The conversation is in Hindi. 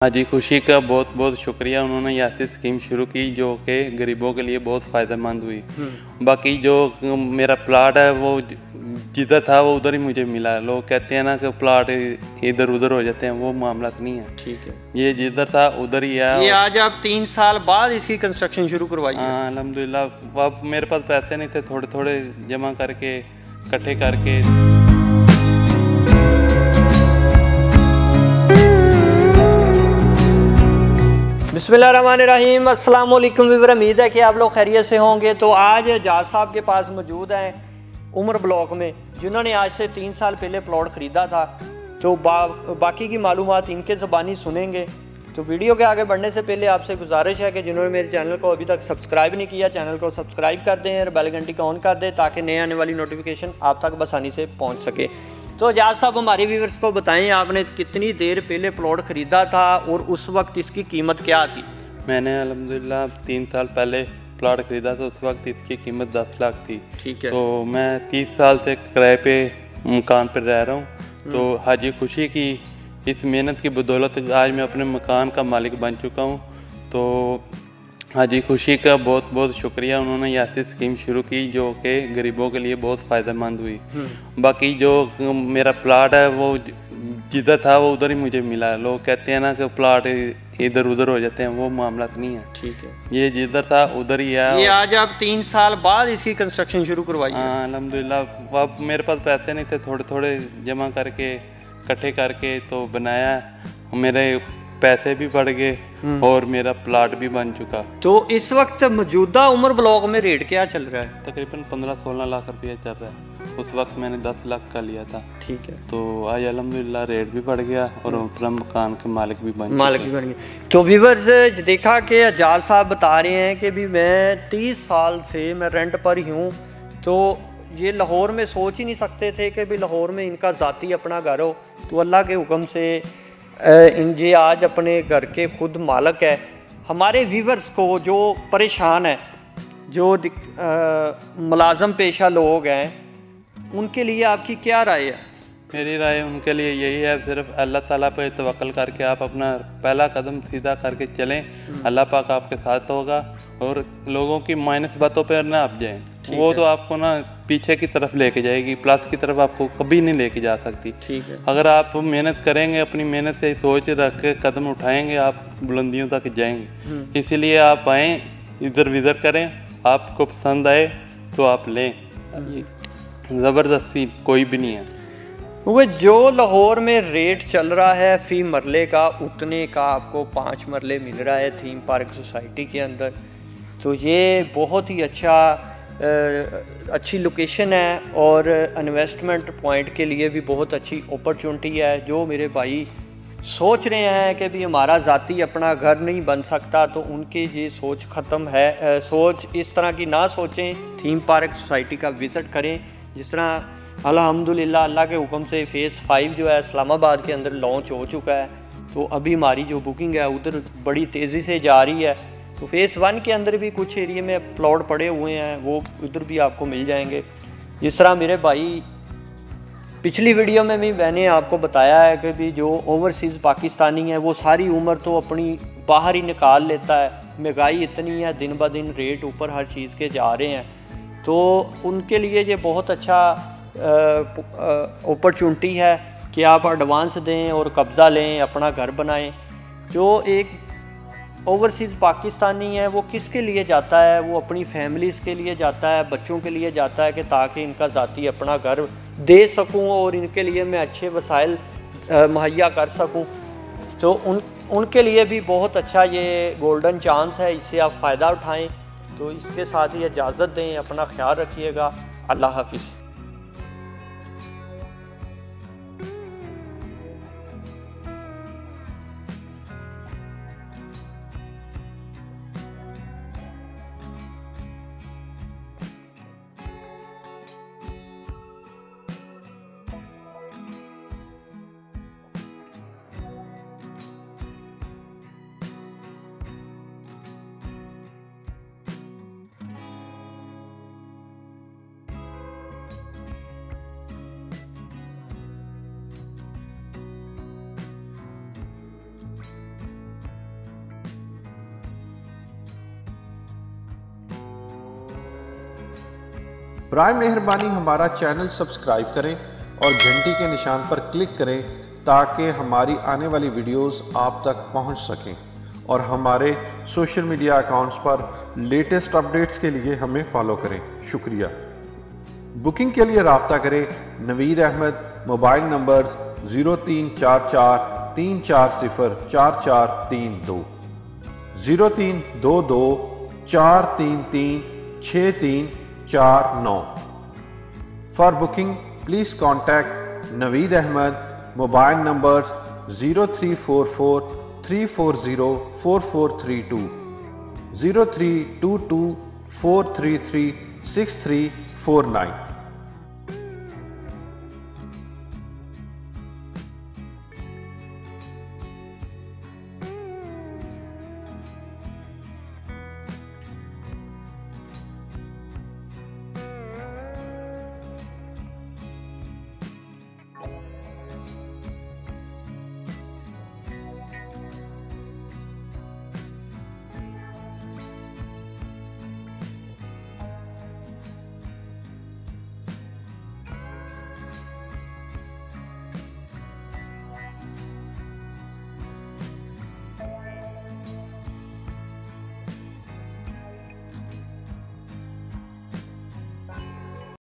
हाँ जी, खुशी का बहुत बहुत शुक्रिया। उन्होंने ये ऐसी स्कीम शुरू की जो कि गरीबों के लिए बहुत फ़ायदेमंद हुई। बाकी जो मेरा प्लाट है वो जिधर था वो उधर ही मुझे मिला। लोग कहते हैं ना कि प्लाट इधर उधर हो जाते हैं, वो मामला तो नहीं है। ठीक है, ये जिधर था उधर ही है। ये आज आप 3 साल बाद इसकी कंस्ट्रक्शन शुरू करवाई है? हाँ, अल्हम्दुलिल्लाह। अब मेरे पास पैसे नहीं थे, थोड़े थोड़े जमा करके इकट्ठे करके। बिस्मिल्लाहिर्रहमानिर्रहीम, अस्सलाम वालेकुम वीवर। उम्मीद है कि आप लोग खैरियत से होंगे। तो आज एजाज साहब के पास मौजूद हैं उमर ब्लॉक में, जिन्होंने आज से 3 साल पहले प्लॉट ख़रीदा था। तो बाकी की मालूमात इनके ज़बानी सुनेंगे। तो वीडियो के आगे बढ़ने से पहले आपसे गुजारिश है कि जिन्होंने मेरे चैनल को अभी तक सब्सक्राइब नहीं किया, चैनल को सब्सक्राइब कर दें और बेल घंटी को ऑन कर दें ताकि नए आने वाली नोटिफिकेशन आप तक आसानी से पहुँच सके। तो एजाज साहब, हमारे व्यूवर्स को बताएं, आपने कितनी देर पहले प्लॉट ख़रीदा था और उस वक्त इसकी कीमत क्या थी? मैंने अल्हम्दुलिल्लाह 3 साल पहले प्लॉट ख़रीदा था। उस वक्त इसकी कीमत 10 लाख थी। ठीक है। तो मैं 30 साल से किराए पे मकान पर रह रहा हूँ। तो आज ये खुशी की इस मेहनत की बदौलत आज मैं अपने मकान का मालिक बन चुका हूँ। तो आज ये खुशी का बहुत बहुत शुक्रिया। उन्होंने ये ऐसी स्कीम शुरू की जो कि गरीबों के लिए बहुत फ़ायदेमंद हुई। बाकी जो मेरा प्लाट है वो जिधर था वो उधर ही मुझे मिला। लोग कहते हैं ना कि प्लाट इधर उधर हो जाते हैं, वो मामला तो नहीं है। ठीक है, ये जिधर था उधर ही है। ये आज आप 3 साल बाद इसकी कंस्ट्रक्शन शुरू करवाई है? हाँ, अल्हम्दुलिल्लाह। अब मेरे पास पैसे नहीं थे, थोड़े थोड़े जमा करके इकट्ठे करके तो बनाया। मेरे पैसे भी बढ़ गए और मेरा प्लाट भी बन चुका। तो इस वक्त मौजूदा उमर ब्लॉक में रेट क्या चल रहा है? तकरीबन 15-16 लाख रुपया चल रहा है। उस वक्त मैंने 10 लाख का लिया था। ठीक है। तो आज अल्हम्दुलिल्लाह रेट भी बढ़ गया और अपना मकान के मालिक भी बन गए। तो व्यूअर्स, देखा कि एजाज साहब बता रहे हैं कि भी मैं 30 साल से मैं रेंट पर ही हूँ। तो ये लाहौर में सोच ही नहीं सकते थे कि भी लाहौर में इनका ज़ाती अपना घर हो। तो अल्लाह के हुक्म से ये आज अपने घर के खुद मालिक है। हमारे व्यूअर्स को जो परेशान है, जो मुलाजम पेशा लोग हैं, उनके लिए आपकी क्या राय है? मेरी राय उनके लिए यही है, सिर्फ अल्लाह ताला पे तवक्कल करके आप अपना पहला कदम सीधा करके चलें। अल्लाह पाक आपके साथ होगा और लोगों की माइनस बातों पर ना आप जाएं। वो तो आपको ना पीछे की तरफ लेके जाएगी, प्लस की तरफ आपको कभी नहीं लेके जा सकती। ठीक है। अगर आप मेहनत करेंगे, अपनी मेहनत से सोच रख के कदम उठाएंगे, आप बुलंदियों तक जाएंगे। इसीलिए आप आएँ, इधर विधर करें, आपको पसंद आए तो आप लें। ज़बरदस्ती कोई भी नहीं है। वो जो लाहौर में रेट चल रहा है फ़ी मरले का, उतने का आपको 5 मरले मिल रहा है थीम पार्क सोसाइटी के अंदर। तो ये बहुत ही अच्छी लोकेशन है और इन्वेस्टमेंट पॉइंट के लिए भी बहुत अच्छी अपॉर्चुनिटी है। जो मेरे भाई सोच रहे हैं कि भी हमारा ज़ाती अपना घर नहीं बन सकता, तो उनकी ये सोच ख़त्म है। सोच इस तरह की ना सोचें, थीम पार्क सोसाइटी का विज़िट करें। जिस तरह अल्हम्दुलिल्लाह अल्लाह के हुक्म से फ़ेज़ 5 जो है इस्लामाबाद के अंदर लॉन्च हो चुका है। तो अभी हमारी जो बुकिंग है उधर बड़ी तेज़ी से जा रही है। तो फ़ेज़ 1 के अंदर भी कुछ एरिया में प्लॉट पड़े हुए हैं, वो उधर भी आपको मिल जाएंगे। जिस तरह मेरे भाई पिछली वीडियो में भी मैंने आपको बताया है कि भी जो ओवरसीज़ पाकिस्तानी है वो सारी उम्र तो अपनी बाहर ही निकाल लेता है। महंगाई इतनी है, दिन ब दिन रेट ऊपर हर चीज़ के जा रहे हैं। तो उनके लिए ये बहुत अच्छा अपॉर्चुनिटी है कि आप एडवांस दें और कब्ज़ा लें, अपना घर बनाएं। जो एक ओवरसीज़ पाकिस्तानी है वो किसके लिए जाता है? वो अपनी फैमिलीज़ के लिए जाता है, बच्चों के लिए जाता है कि ताकि इनका ज़ाती अपना घर दे सकूं और इनके लिए मैं अच्छे वसाइल मुहैया कर सकूं। तो उनके लिए भी बहुत अच्छा ये गोल्डन चांस है, इससे आप फ़ायदा उठाएं। तो इसके साथ ही इजाज़त दें, अपना ख्याल रखिएगा। अल्लाह हाफिज़। बराए मेहरबानी हमारा चैनल सब्सक्राइब करें और घंटी के निशान पर क्लिक करें ताकि हमारी आने वाली वीडियोस आप तक पहुंच सकें और हमारे सोशल मीडिया अकाउंट्स पर लेटेस्ट अपडेट्स के लिए हमें फॉलो करें। शुक्रिया। बुकिंग के लिए रब्ता करें Naveed Ahmed, mobile numbers 0344340432, 0322433639। For booking please contact Naveed Ahmed, mobile numbers 0344340432, 0322433639।